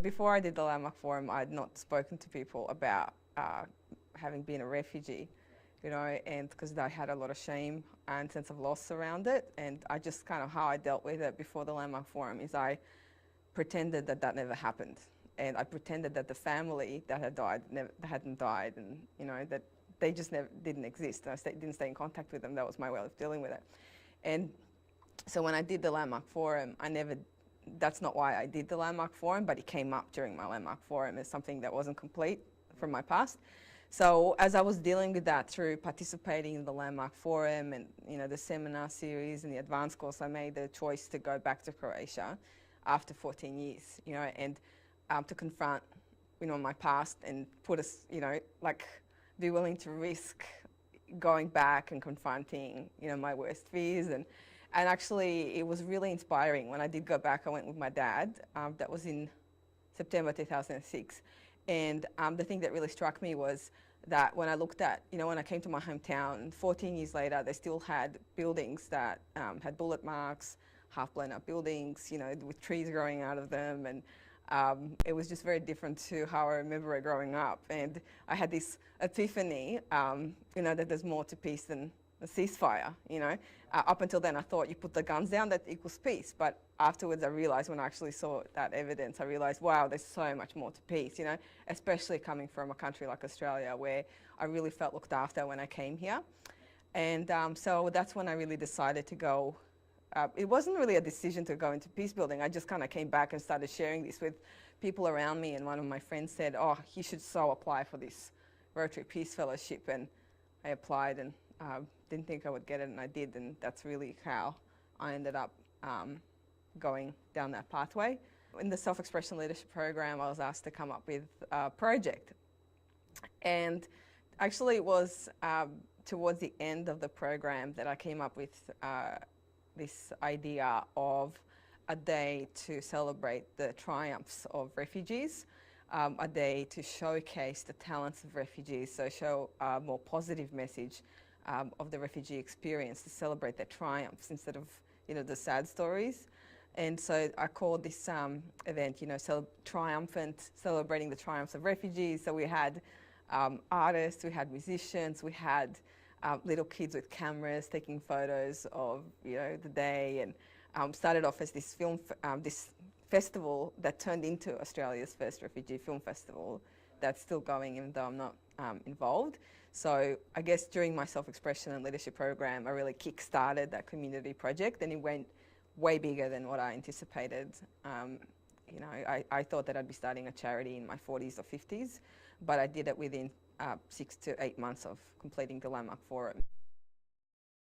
before I did the Landmark Forum, I had not spoken to people about having been a refugee, you know, and because I had a lot of shame and sense of loss around it. And I just kind of, how I dealt with it before the Landmark Forum is I pretended that that never happened. And I pretended that the family that had died hadn't died, and, you know, that they just didn't exist. And I didn't stay in contact with them. That was my way of dealing with it. And so when I did the Landmark Forum, that's not why I did the Landmark Forum, but it came up during my Landmark Forum as something that wasn't complete from my past. So as I was dealing with that through participating in the Landmark Forum and, you know, the seminar series and the advanced course, I made the choice to go back to Croatia after 14 years, you know, and to confront, you know, my past and put us, you know, like be willing to risk going back and confronting, you know, my worst fears. And actually it was really inspiring. When I did go back, I went with my dad. That was in September 2006. And the thing that really struck me was that when I looked at, you know, when I came to my hometown, 14 years later, they still had buildings that had bullet marks, half blown up buildings, you know, with trees growing out of them. And it was just very different to how I remember it growing up. And I had this epiphany, you know, that there's more to peace than a ceasefire, you know. Up until then I thought you put the guns down, that equals peace. But afterwards I realized, when I actually saw that evidence, I realized, wow, there's so much more to peace, you know, especially coming from a country like Australia where I really felt looked after when I came here. And so that's when I really decided to go. It wasn't really a decision to go into peace building. I just kind of came back and started sharing this with people around me, and one of my friends said, oh, you should so apply for this Rotary Peace Fellowship. And I applied and didn't think I would get it, and I did, and that's really how I ended up going down that pathway. In the Self-Expression Leadership Program, I was asked to come up with a project. And actually it was towards the end of the program that I came up with this idea of a day to celebrate the triumphs of refugees, a day to showcase the talents of refugees, so show a more positive message of the refugee experience, to celebrate their triumphs instead of, you know, the sad stories. And so I called this event, you know, triumphant, celebrating the triumphs of refugees. So we had artists, we had musicians, we had little kids with cameras taking photos of, you know, the day, and started off as this this festival that turned into Australia's first refugee film festival that's still going, even though I'm not involved. So I guess during my self-expression and leadership program, I really kick-started that community project, and it went way bigger than what I anticipated. You know, I thought that I'd be starting a charity in my 40s or 50s, but I did it within 6 to 8 months of completing the Landmark Forum.